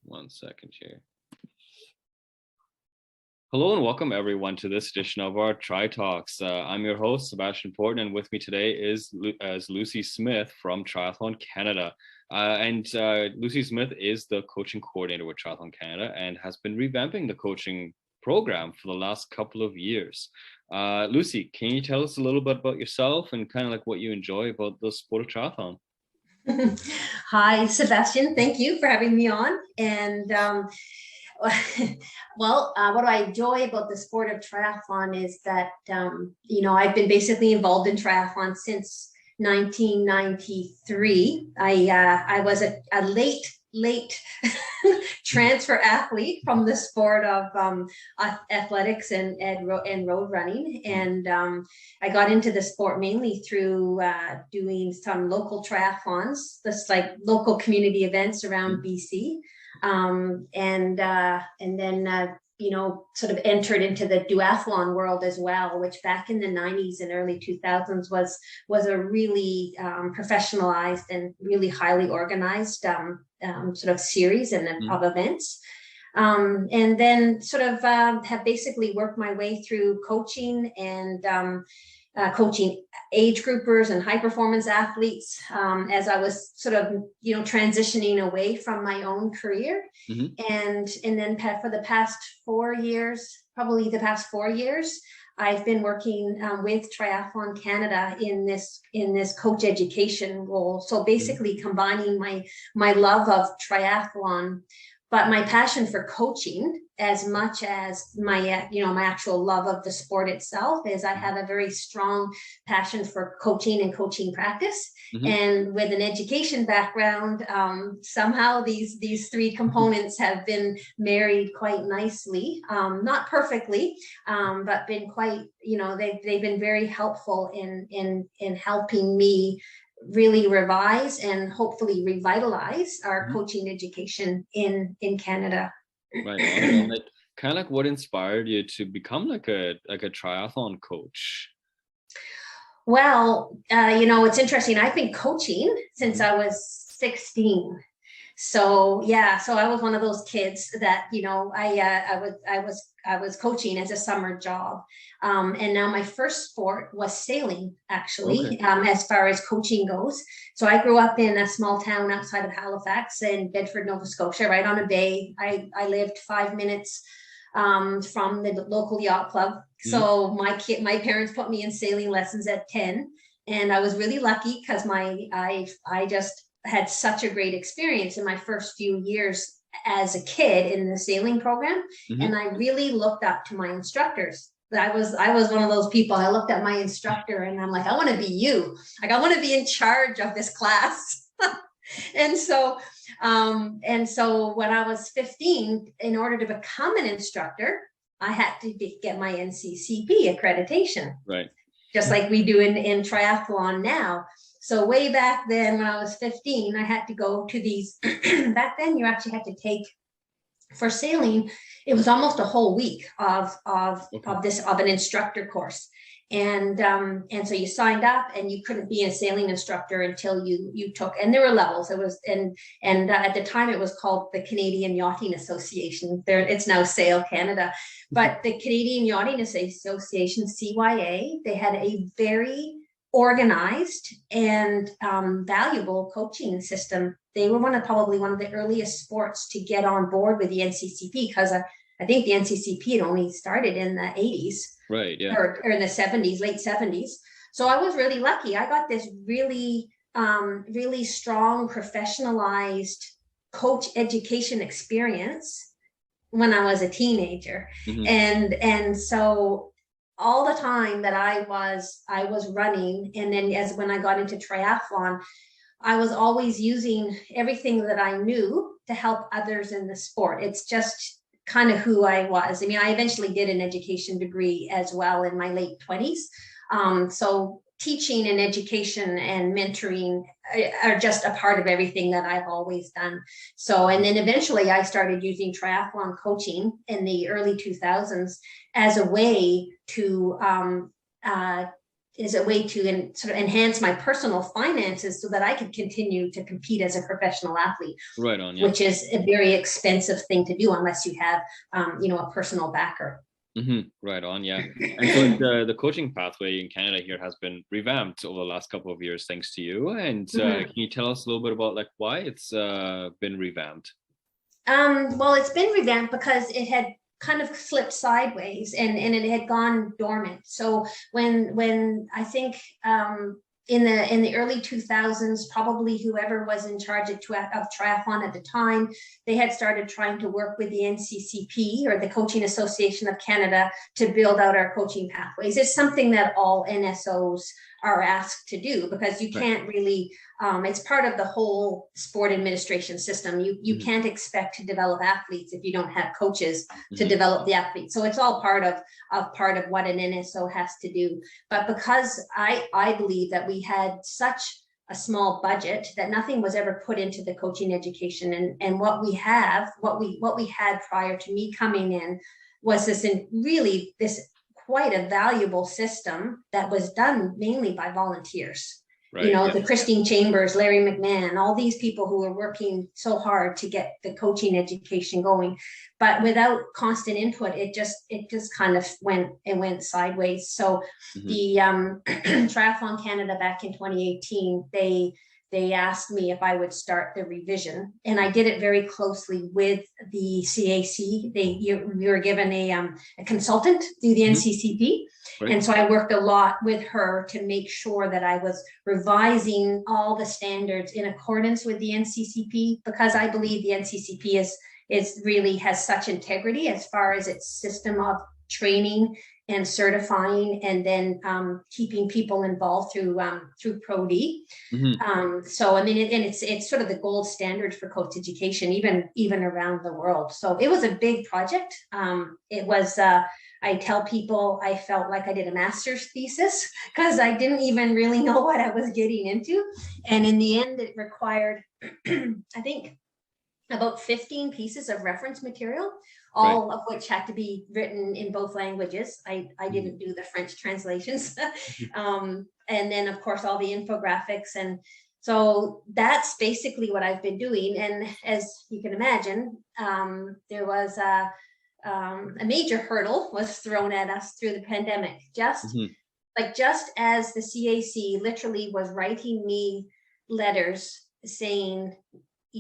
One second here. Hello and welcome everyone to this edition of our Tri Talks. I'm your host, Sebastian Porton, and with me today is Lucy Smith from Triathlon Canada. Lucy Smith is the coaching coordinator with Triathlon Canada and has been revamping the coaching program for the last couple of years. Lucy, can you tell us a little bit about yourself and kind of like what you enjoy about the sport of triathlon? Hi, Sebastian. Thank you for having me on. And what I enjoy about the sport of triathlon is that, I've been basically involved in triathlon since 1993. I was a late transfer athlete from the sport of athletics and road running. And I got into the sport mainly through doing some local triathlons, just like local community events around BC. And then sort of entered into the duathlon world as well, which back in the 90s and early 2000s was a really professionalized and really highly organized sort of series of events. And then sort of have basically worked my way through coaching and coaching age groupers and high performance athletes as I was sort of, transitioning away from my own career. And then for the past 4 years, I've been working with Triathlon Canada in this coach education role. So basically combining my love of triathlon, but my passion for coaching as much as my actual love of the sport itself. Is I have a very strong passion for coaching and coaching practice. And with an education background, somehow these three components have been married quite nicely, not perfectly, but been quite, they've been very helpful in helping me really revise and hopefully revitalize our coaching education in Canada. Right. And kind of like what inspired you to become like a triathlon coach? Well, it's interesting. I've been coaching since I was 16. So I was one of those kids that, I was coaching as a summer job. And now my first sport was sailing, actually, as far as coaching goes. So I grew up in a small town outside of Halifax in Bedford, Nova Scotia, right on a bay. I lived 5 minutes from the local yacht club. So my parents put me in sailing lessons at 10. And I was really lucky because I just had such a great experience in my first few years as a kid in the sailing program. And I really looked up to my instructors. I was one of those people. I looked at my instructor and I'm like, I want to be you. Like, I want to be in charge of this class. And so when I was 15, in order to become an instructor, I had to get my NCCP accreditation. Right. Just like we do in triathlon now. So way back then, when I was 15, I had to go to these. Back then, you actually had to take, for sailing, it was almost a whole week of an instructor course, and so you signed up, and you couldn't be a sailing instructor until you took. And there were levels. It was and at the time it was called the Canadian Yachting Association. It's now Sail Canada, but the Canadian Yachting Association, CYA, they had a very organized and valuable coaching system. They were probably one of the earliest sports to get on board with the NCCP, because I think the NCCP had only started in the 80s, right? Yeah, or in the 70s, late 70s. So I was really lucky. I got this really, really strong, professionalized coach education experience when I was a teenager, and so all the time that I was running, and then when I got into triathlon, I was always using everything that I knew to help others in the sport. It's just kind of who I was. I mean, I eventually did an education degree as well in my late 20s. So teaching and education and mentoring are just a part of everything that I've always done. So, and then eventually I started using triathlon coaching in the early 2000s as a way to is a way to sort of enhance my personal finances so that I could continue to compete as a professional athlete. Right on, yeah. Which is a very expensive thing to do unless you have, a personal backer. Right on, yeah. And so the coaching pathway in Canada here has been revamped over the last couple of years, thanks to you. And can you tell us a little bit about like why it's been revamped? Well, it's been revamped because it had kind of slipped sideways and it had gone dormant. So when I think in the early 2000s, probably whoever was in charge of triathlon at the time, they had started trying to work with the NCCP, or the Coaching Association of Canada, to build out our coaching pathways. It's something that all NSOs are asked to do, because you can't really, it's part of the whole sport administration system. You can't expect to develop athletes if you don't have coaches to develop the athletes. So it's all part of what an NSO has to do. But because I believe that we had such a small budget that nothing was ever put into the coaching education, and what we had prior to me coming in was this quite a valuable system that was done mainly by volunteers. Right, the Christine Chambers, Larry McMahon, all these people who were working so hard to get the coaching education going, but without constant input, it just kind of went sideways. So the Triathlon Canada back in 2018, they asked me if I would start the revision, and I did it very closely with the CAC. We were given a consultant through the NCCP, right. And so I worked a lot with her to make sure that I was revising all the standards in accordance with the NCCP, because I believe the NCCP is really has such integrity as far as its system of training and certifying, and then keeping people involved through Pro-D. So I mean, it's sort of the gold standard for coach education, even around the world. So it was a big project. It was. I tell people I felt like I did a master's thesis, because I didn't even really know what I was getting into, and in the end, it required, I think, about 15 pieces of reference material, all of which had to be written in both languages. I didn't do the French translations. And then, of course, all the infographics. And so that's basically what I've been doing. And as you can imagine, there was a major hurdle was thrown at us through the pandemic. Just as the CAC literally was writing me letters saying,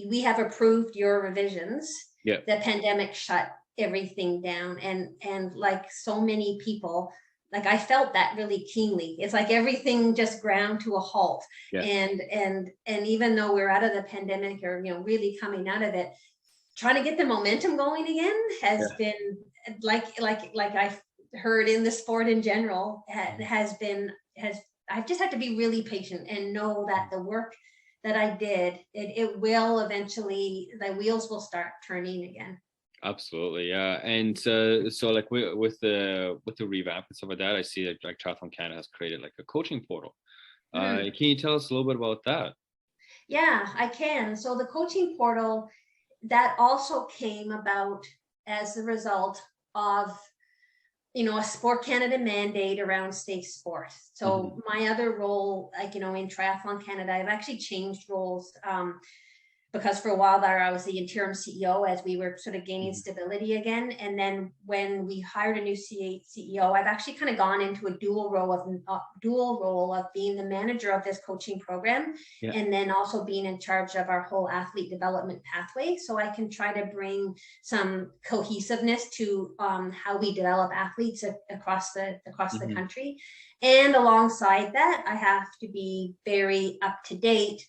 we have approved your revisions. The pandemic shut everything down, and like so many people, like I felt that really keenly. It's like everything just ground to a halt. And even though we're out of the pandemic, or really coming out of it, trying to get the momentum going again has been like I've heard in the sport in general I've just had to be really patient and know that the work that I did, it will eventually, the wheels will start turning again. Absolutely, yeah. And so like with the revamp and stuff like that, I see that like Triathlon Canada has created like a coaching portal. Can you tell us a little bit about that? Yeah, I can. So the coaching portal, that also came about as a result of a Sport Canada mandate around safe sport. So my other role, like, in Triathlon Canada, I've actually changed roles because for a while there, I was the interim CEO as we were sort of gaining stability again. And then when we hired a new CEO, I've actually kind of gone into a dual role of being the manager of this coaching program, and then also being in charge of our whole athlete development pathway. So I can try to bring some cohesiveness to how we develop athletes across the country. And alongside that, I have to be very up to date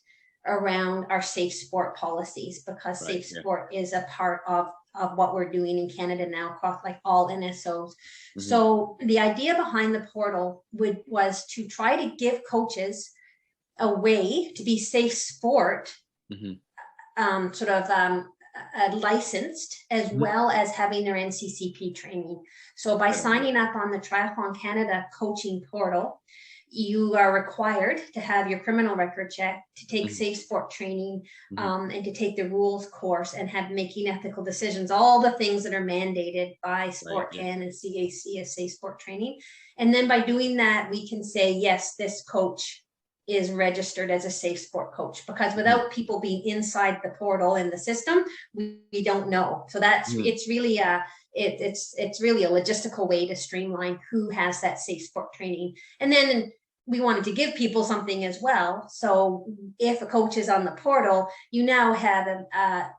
around our safe sport policies, because safe sport is a part of what we're doing in Canada now across like all NSOs. So the idea behind the portal was to try to give coaches a way to be safe sport, licensed as well as having their NCCP training. So by signing up on the Triathlon Canada coaching portal, you are required to have your criminal record check, to take safe sport training, and to take the rules course and have making ethical decisions, all the things that are mandated by Sport Can and CAC as safe sport training. And then by doing that, we can say, yes, this coach is registered as a safe sport coach, because without people being inside the portal in the system, we don't know. So that's it's really it's really a logistical way to streamline who has that safe sport training. And then we wanted to give people something as well. So if a coach is on the portal, you now have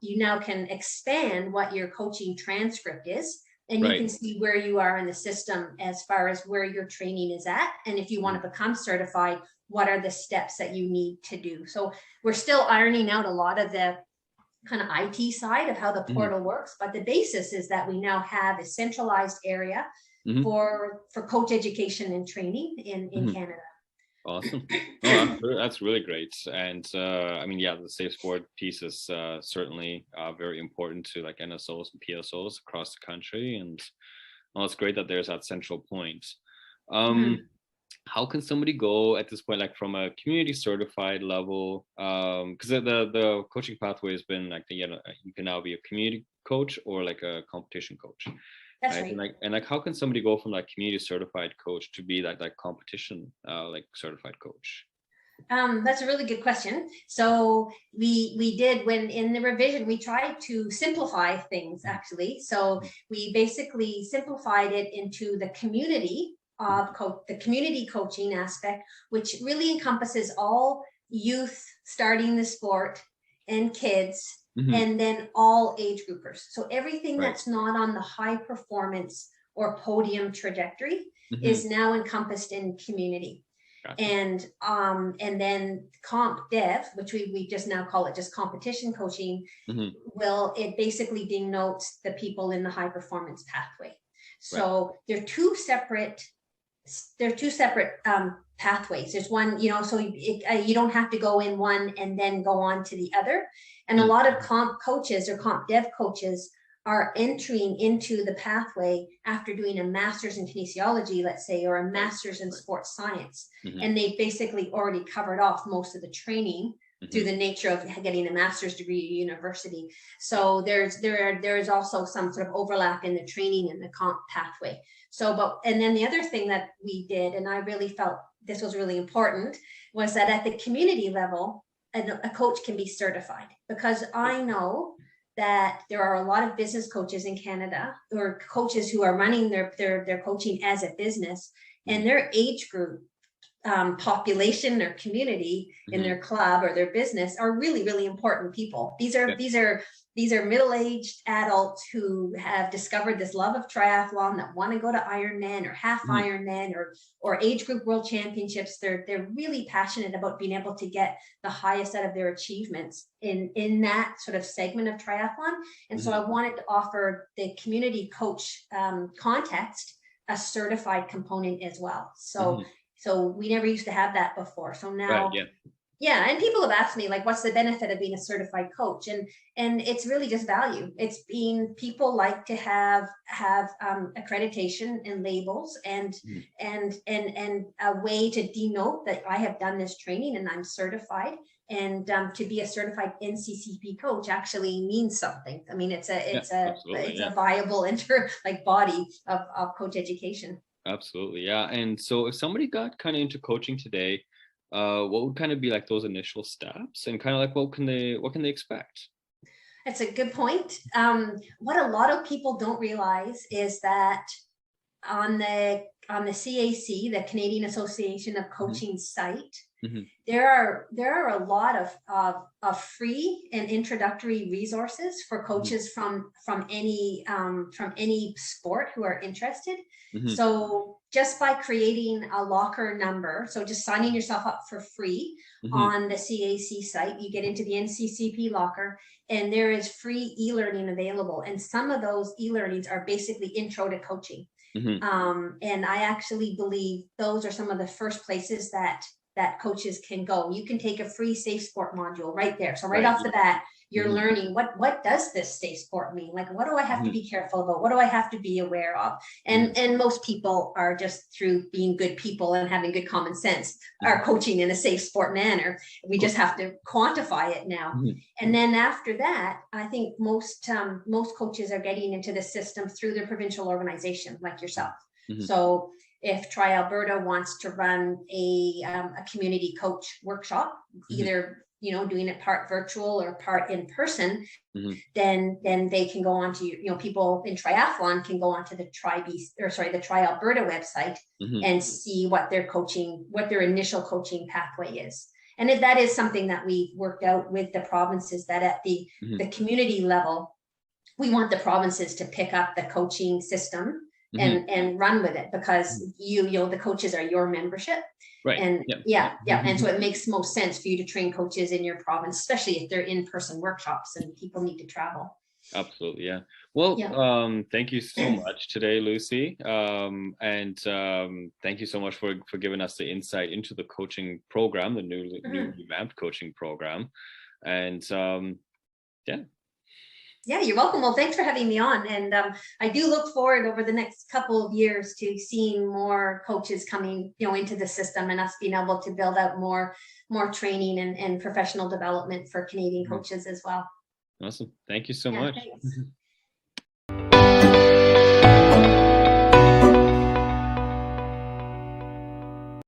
you now can expand what your coaching transcript is, and you can see where you are in the system as far as where your training is at. And if you want to become certified, what are the steps that you need to do? So we're still ironing out a lot of the kind of IT side of how the portal works, but the basis is that we now have a centralized area for coach education and training in Canada. Awesome. Oh, that's really great. And I mean, yeah, the safe sport piece is certainly very important to like NSOs and PSOs across the country. And well, it's great that there's that central point. How can somebody go at this point, like from a community certified level? Because the coaching pathway has been like, you can now be a community coach or like a competition coach. That's right. And like how can somebody go from like community certified coach to be like that competition like certified coach? That's a really good question. So we did, when in the revision, we tried to simplify things actually. So we basically simplified it into the community of the community coaching aspect, which really encompasses all youth starting the sport and kids, and then all age groupers. So everything that's not on the high performance or podium trajectory is now encompassed in community. Gotcha. And then comp dev, which we just now call it just competition coaching, it basically denotes the people in the high performance pathway. So they're two separate pathways. There's one, so you don't have to go in one and then go on to the other. And a lot of comp coaches or comp dev coaches are entering into the pathway after doing a master's in kinesiology, let's say, or a master's in sports science. And they've basically already covered off most of the training through the nature of getting a master's degree at university. So there is also some sort of overlap in the training and the comp pathway. And then the other thing that we did, and I really felt this was really important, was that at the community level, a coach can be certified, because I know that there are a lot of business coaches in Canada, or coaches who are running their coaching as a business, and their age group, population or community in their club or their business are really, really important people. These are middle-aged adults who have discovered this love of triathlon, that want to go to Ironman or half Ironman or age group world championships. They're really passionate about being able to get the highest out of their achievements in that sort of segment of triathlon. And so I wanted to offer the community coach context a certified component as well. So we never used to have that before. So now, and people have asked me, like, what's the benefit of being a certified coach? And it's really just value. It's people like to have accreditation and labels and a way to denote that I have done this training and I'm certified. And to be a certified NCCP coach actually means something. I mean, it's a viable body of coach education. Absolutely. Yeah. And so if somebody got kind of into coaching today, what would kind of be like those initial steps, and kind of like what can they expect? That's a good point. What a lot of people don't realize is that on the CAC, the Canadian Association of Coaching site, there are a lot of free and introductory resources for coaches from any sport who are interested. So just by creating a locker number, so just signing yourself up for free on the CAC site, you get into the NCCP locker, and there is free e-learning available. And some of those e-learnings are basically intro to coaching. And I actually believe those are some of the first places that that coaches can go. You can take a free safe sport module right there. So right Right. off the bat, you're Mhm. learning what does this safe sport mean? Like, what do I have to be careful about? What do I have to be aware of? And most people are, just through being good people and having good common sense, are coaching in a safe sport manner. We just have to quantify it now. And then after that, I think most coaches are getting into the system through their provincial organization, like yourself. So if Tri Alberta wants to run a community coach workshop, either doing it part virtual or part in person, then they can go on to, people in triathlon can go onto the the Tri Alberta website and see what their initial coaching pathway is. And if that is something that we worked out with the provinces, that at the community level, we want the provinces to pick up the coaching system and run with it, because the coaches are your membership. Right. And and so it makes most sense for you to train coaches in your province, especially if they're in-person workshops and people need to travel. Absolutely. Yeah. Well, thank you so much today, Lucy. And thank you so much for giving us the insight into the coaching program, the newly revamped coaching program. And Yeah, you're welcome. Well, thanks for having me on. And I do look forward over the next couple of years to seeing more coaches coming, into the system, and us being able to build out more training and professional development for Canadian coaches as well. Awesome. Thank you so much. Thanks.